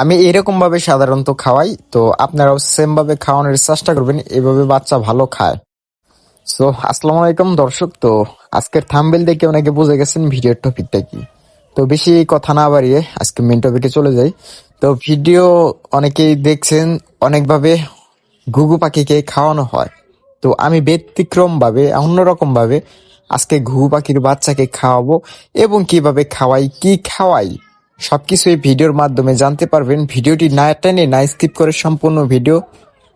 আমি এরকম ভাবে সাধারণত খাওয়াই, তো আপনারাও সেম ভাবে খাওয়ানোর চেষ্টা করবেন, এভাবে বাচ্চা ভালো খায়। সো আসসালামু আলাইকুম দর্শক। তো আজকের থাম্বনেল দেখে অনেকে বুঝে গেছেন ভিডিওর টপিকটা কি। তো বেশি কথা না বাড়িয়ে আজকে মেন টপিকে চলে যাই। তো ভিডিও অনেকেই দেখছেন অনেকভাবে ঘুঘু পাখিকে খাওয়ানো হয়, তো আমি ব্যতিক্রম ভাবে অন্যরকম ভাবে আজকে ঘুঘু পাখির বাচ্চাকে খাওয়াবো, এবং কিভাবে খাওয়াই, কি খাওয়াই, সবকিছু এই ভিডিওর মাধ্যমে জানতে পারবেন। ভিডিওটি না টেনে না স্কিপ করে সম্পূর্ণ ভিডিও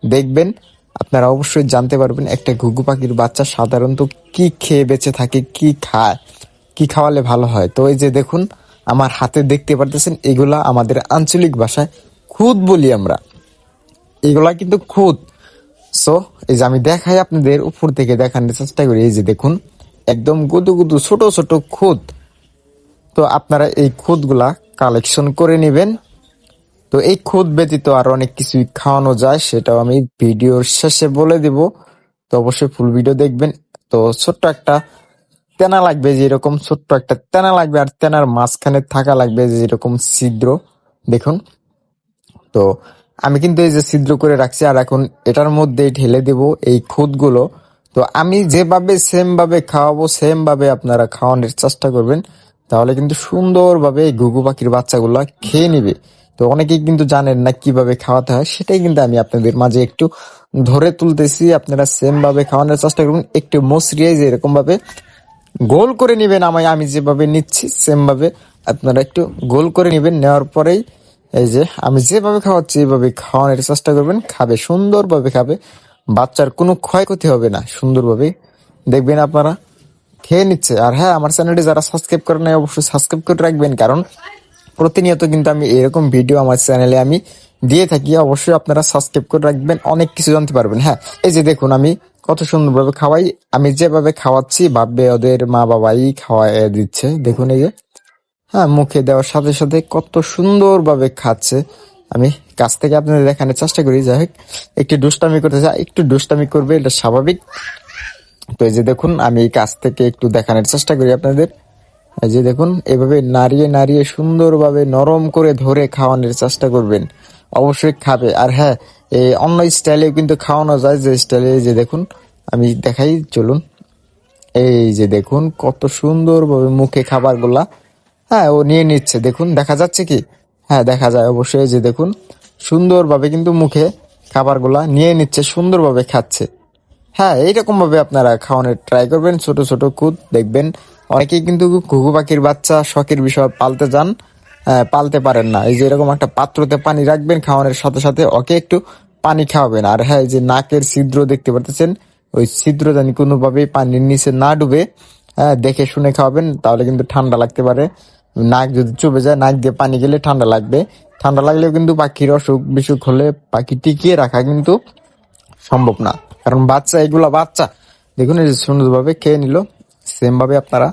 দেখবেন, আপনারা অবশ্যই জানতে পারবেন একটা ঘুঘু পাখির বাচ্চা সাধারণত কি খেয়ে বেঁচে থাকে, কি খায়, কি খাওয়ালে ভালো হয়। তো এই যে দেখুন আমার হাতে দেখতে পারতেছেন, এগুলা আমাদের আঞ্চলিক ভাষায় খুদ বলি আমরা, এগুলা কিন্তু খুদ। সো এই যে আমি দেখাই আপনাদের, উপর থেকে দেখানোর চেষ্টা করি। এই যে দেখুন একদম গুদু গুদু ছোট ছোট খুদ। তো আপনারা এই খুদগুলা কালেকশন করে নেবেন। তো এই খুদ ব্যতীত আরো অনেক কিছুই খাওয়ানো যায়, সেটাও আমি ভিডিওর শেষে বলে দিব। তো অবশ্যই ফুল ভিডিও দেখবেন। তো ছোট্ট একটা তেনা লাগবে, যেরকম ছোট্ট একটা তেনা লাগবে, আর তেনার মাঝখানে থাকা লাগবে যেরকম ছিদ্র। দেখুন, তো আমি কিন্তু এই যে ছিদ্র করে রাখছি, আর এখন এটার মধ্যে ঢেলে দেব এই খুদগুলো। তো আমি যেভাবে সেম ভাবে খাওয়াবো, সেম ভাবে আপনারা খাওয়ানোর চেষ্টা করবেন, তাহলে কিন্তু সুন্দরভাবে এই ঘুঘু পাখির বাচ্চাগুলো খেয়ে নিবে। তো অনেকেই কিন্তু জানেন না কিভাবে খাওয়াতে হয়, সেটাই কিন্তু আমি আপনাদের মাঝে একটু ধরে তুলতেছি। আপনারা সেম ভাবে খাওয়ানোর চেষ্টা করবেন, একটু মসৃণ যে এরকম ভাবে গোল করে নিবেন। আমি যেভাবে নিচ্ছি সেম ভাবে আপনারা একটু গোল করে নিবেন। নেওয়ার পরেই এই যে আমি যেভাবে খাওয়াচ্ছি এইভাবে খাওয়ানোর চেষ্টা করবেন, খাবে, সুন্দরভাবে খাবে, বাচ্চার কোনো ক্ষয়ক্ষতি হবে না, সুন্দরভাবে দেখবেন আপনারা খেয়ে নিচ্ছে। আর হ্যাঁ, আমার চ্যানেলটি যারা সাবস্ক্রাইব করেন নাই অবশ্যই সাবস্ক্রাইব করে রাখবেন, কারণ প্রতিনিয়ত কিন্তু আমি এরকম ভিডিও আমার চ্যানেলে আমি দিয়ে থাকি। অবশ্যই আপনারা সাবস্ক্রাইব করে রাখবেন, অনেক কিছু জানতে পারবেন। হ্যাঁ, এই যে দেখুন আমি কত সুন্দরভাবে খাওয়াই, আমি যেভাবে খাওয়াচ্ছি ভাববে ওদের মা বাবাই খাওয়াই দিচ্ছে। দেখুন এই যে, হ্যাঁ, মুখে দেওয়ার সাথে সাথে কত সুন্দরভাবে খাচ্ছে। আমি কাছ থেকে আপনাদের দেখানোর চেষ্টা করি। যাই হোক, একটু দুষ্টামি করতে চাই, একটু দুষ্টামি করবে, এটা স্বাভাবিক। তো এই যে দেখুন আমি কাছ থেকে একটু দেখানোর চেষ্টা করি আপনাদের। এই যে দেখুন এভাবে নাড়িয়ে নাড়িয়ে সুন্দরভাবে নরম করে ধরে খাওয়ানোর চেষ্টা করবেন, অবশ্যই খাবে। আর হ্যাঁ, এই অন্য স্টাইলেও কিন্তু খাওয়ানো যায়, যে স্টাইলে যে দেখুন আমি দেখাই, চলুন। এই যে দেখুন কত সুন্দরভাবে মুখে খাবারগুলা, হ্যাঁ, ও নিয়ে নিচ্ছে। দেখুন দেখা যাচ্ছে কি? হ্যাঁ, দেখা যায় অবশ্যই। এই যে দেখুন সুন্দরভাবে কিন্তু মুখে খাবারগুলা নিয়ে নিচ্ছে, সুন্দরভাবে খাচ্ছে। হ্যাঁ, এইরকম ভাবে আপনারা খাওয়ানোর ট্রাই করবেন। ছোট ছোট খুদ দেখবেন অনেকেই কিন্তু ঘুঘু পাখির বাচ্চা শখের বিষয় পালতে যান, পালতে পারেন না। এই যে এরকম একটা পাত্রতে পানি রাখবেন, খাওয়ানোর সাথে সাথে ওকে একটু পানি খাওয়াবেন। আর হ্যাঁ, এই যে নাকের ছিদ্র দেখতে পাচ্ছেন, ওই ছিদ্র জানি কোনোভাবেই পানির নিচে না ডুবে, হ্যাঁ, দেখে শুনে খাওয়াবেন, তাহলে কিন্তু ঠান্ডা লাগতে পারে। নাক যদি চুবে যায়, নাক দিয়ে পানি গেলে ঠান্ডা লাগবে। ঠান্ডা লাগলেও কিন্তু পাখির অসুখ বিসুখ হলে পাখি টিকিয়ে রাখা কিন্তু সম্ভব না, কারণ বাচ্চা, এগুলা বাচ্চা। দেখুন এই যে সুন্দরভাবে খেয়ে নিল। সেম ভাবে আপনারা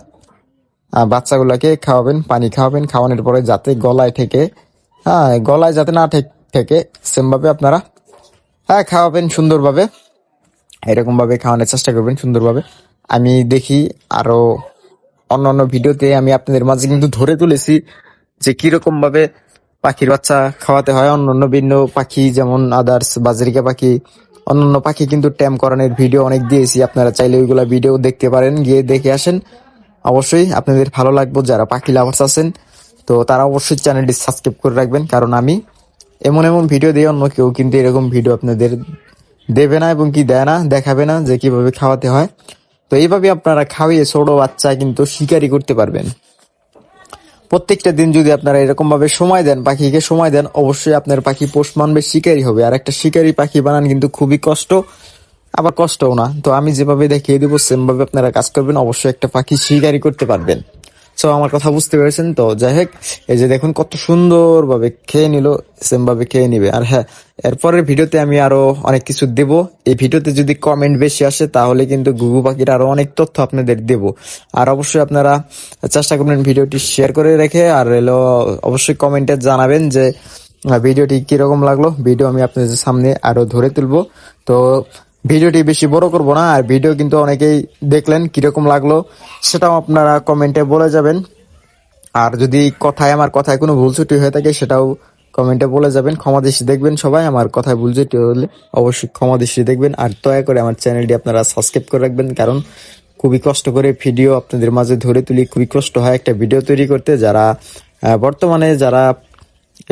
বাচ্চাগুলাকে খাওয়াবেন, পানি খাওয়াবেন, খাওয়ানোর পরে যাতে গলায় ঠেকে, হ্যাঁ, গলায় যাতে না ঠেকে সেম ভাবে আপনারা, হ্যাঁ, খাওয়াবেন সুন্দরভাবে। এরকম ভাবে খাওয়ানোর চেষ্টা করবেন সুন্দরভাবে। আমি দেখি আরো অন্যান্য ভিডিওতে আমি আপনাদের মাঝে কিন্তু ধরে তুলেছি যে কিরকম ভাবে পাখির বাচ্চা খাওয়াতে হয়। অন্যান্য ভিন্ন পাখি যেমন আদার্স বাজরিকা পাখি, অন্যান্য পাখি কিন্তু ট্যাম করানোর ভিডিও অনেক দিয়েছি, আপনারা চাইলে ওইগুলা ভিডিও দেখতে পারেন, গিয়ে দেখে আসেন। অবশ্যই আপনাদের ভালো লাগবে, যারা পাখি লাভার্স আছেন তো তারা অবশ্যই চ্যানেলটি সাবস্ক্রাইব করে রাখবেন, কারণ আমি এমন এমন ভিডিও দিয়ে অন্য কেউ কিন্তু এরকম ভিডিও আপনাদের দেবে না, এবং কি দেয় না, দেখাবে না যে কিভাবে খাওয়াতে হয়। তো এইভাবে আপনারা খাওয়িয়ে ছোট বাচ্চা কিন্তু শিকারি করতে পারবেন। প্রত্যেকটা দিন যদি আপনারা এরকম ভাবে সময় দেন, পাখিকে সময় দেন, অবশ্যই আপনার পাখি পোষ মানবে, শিকারি হবে। আর একটা শিকারি পাখি বানান কিন্তু খুবই কষ্ট, আবার কষ্টও না। তো আমি যেভাবে দেখিয়ে দেবো সেম ভাবে আপনারা কাজ করবেন, অবশ্যই একটা পাখি শিকারি করতে পারবেন। সো আমার কথা বুঝতে পেরেছেন তো? যাই হোক, এই যে দেখুন কত সুন্দর ভাবে খেয়ে নিল, সেম ভাবে খেয়ে নিবে। আর হ্যাঁ, এরপরের ভিডিওতে আমি আরো অনেক কিছু দেব। এই ভিডিওতে যদি কমেন্ট বেশি আসে তাহলে কিন্তু ঘুঘু পাখির আরো অনেক তথ্য আপনাদের দেব। আর অবশ্যই আপনারা চেষ্টা করবেন ভিডিওটি শেয়ার করে রেখে, আর এলো অবশ্যই কমেন্টে জানাবেন যে ভিডিওটি কিরকম লাগলো। ভিডিও আমি আপনাদের সামনে আরো ধরে তুলবো। তো ভিডিওটি বেশি বড় করব না, আর ভিডিও কিন্তু অনেকেই দেখলেন, কিরকম লাগলো সেটাও আপনারা কমেন্টে বলে যাবেন। আর যদি আমার কথায় কোনো ভুল ত্রুটি হয়ে থাকে সেটাও কমেন্টে বলে যাবেন। ক্ষমা দৃষ্টি দেখবেন সবাই, আমার কথায় ভুল যেটি হলে অবশ্যই ক্ষমা দৃষ্টি দেখবেন। আর দয়া করে আমার চ্যানেলটি আপনারা সাবস্ক্রাইব করে রাখবেন, কারণ খুবই কষ্ট করে ভিডিও আপনাদের মাঝে ধরে তুলি। খুবই কষ্ট হয় একটা ভিডিও তৈরি করতে। যারা বর্তমানে যারা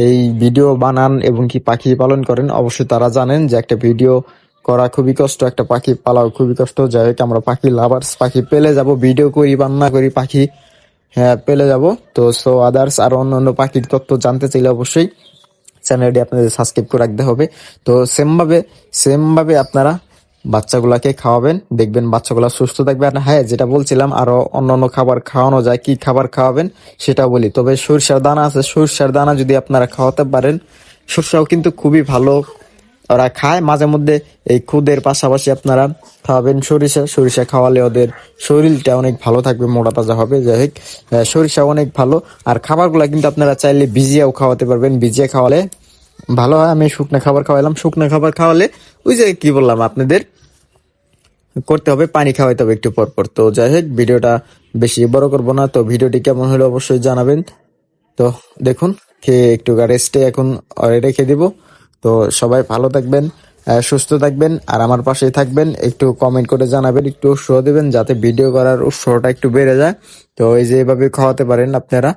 এই ভিডিও বানান এবং কি পাখি পালন করেন, অবশ্যই তারা জানেন যে একটা ভিডিও করা খুবই কষ্ট, একটা পাখি পালাও খুবই কষ্ট। যাই হোক, আমরা পাখি লাভার্স, পাখি পেলে যাব, ভিডিও করি বান্না করি পাখি পেলে যাব। তো সো আদার্স আর অন্য পাখির তথ্য জানতে চাইলে অবশ্যই চ্যানেলটি আপনাদের সাবস্ক্রাইব করে রাখতে হবে। তো সেম ভাবে আপনারা বাচ্চাগুলাকে খাওয়াবেন, দেখবেন বাচ্চাগুলা সুস্থ থাকবে। আর হ্যাঁ, যেটা বলছিলাম আরো অন্যান্য খাবার খাওয়ানো যায়, কি খাবার খাওয়াবেন সেটা বলি। তবে সরিষার দানা আছে, সরিষার দানা যদি আপনারা খাওয়াতে পারেন, সরষাও কিন্তু খুবই ভালো ওরা খায়। মাঝে মধ্যে এই খুদের পাশাপাশি আপনারা খাওয়াবেন সরিষা খাওয়ালে ওদের শরীরটা অনেক ভালো থাকবে, মোটা তাজা হবে। যাই হোক, সরিষা অনেক ভালো। আর খাবারগুলা কিন্তু আপনারা চাইলে ভিজিয়েও খাওয়াতে পারবেন, ভিজিয়ে খাওয়ালে ভালো হয়। আমি শুকনো খাবার খাওয়ালাম, শুকনো খাবার খাওয়ালে ওই যে কি বললাম আপনাদের করতে হবে, পানি খাওয়াইতে হবে একটু পর পর। তো যাই হোক, ভিডিওটা বেশি বড় করবো না। তো ভিডিওটি কেমন হলো অবশ্যই জানাবেন। তো দেখুন, খেয়ে একটু রেস্টে এখন রেখে দিব। তো সবাই ভালো থাকবেন, সুস্থ থাকবেন, আর আমার পাশেই থাকবেন। একটু কমেন্ট করে জানাবেন, একটু উৎসাহ দেবেন যাতে ভিডিও করার উৎসাহটা একটু বেড়ে যায়। তো এই যে এভাবে খাওয়াতে পারেন আপনারা।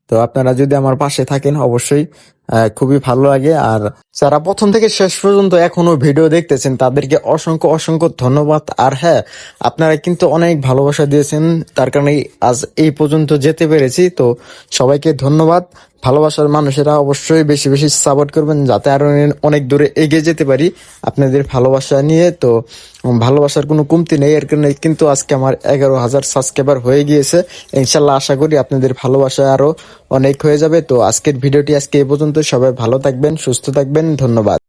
তো আপনারা যদি আমার পাশে থাকেন অবশ্যই খুবই ভালো লাগে। আর যারা প্রথম থেকে শেষ পর্যন্ত এখনো ভিডিও দেখতেছেন তাদেরকে অসংখ্য অসংখ্য ধন্যবাদ। আর হ্যাঁ, আপনারা কিন্তু অনেক ভালোবাসা দিয়েছেন, তার কারণে আজ এই পর্যন্ত যেতে পেরেছি। তো সবাইকে ধন্যবাদ। ভালোবাসার মানুষেরা অবশ্যই বেশি বেশি সাপোর্ট করবেন যাতে আরো অনেক দূরে এগিয়ে যেতে পারি আপনাদের ভালোবাসা নিয়ে। তো ভালোবাসার কোনো কমতি নেই, এর কারণে কিন্তু আজকে আমার 11,000 সাবস্ক্রাইবার হয়ে গিয়েছে। ইনশাল্লাহ আশা করি আপনাদের ভালোবাসা আরো অনেক হয়ে যাবে। তো আজকের ভিডিওটি আজকে এই পর্যন্ত। সবাই ভালো থাকবেন, সুস্থ থাকবেন, ধন্যবাদ।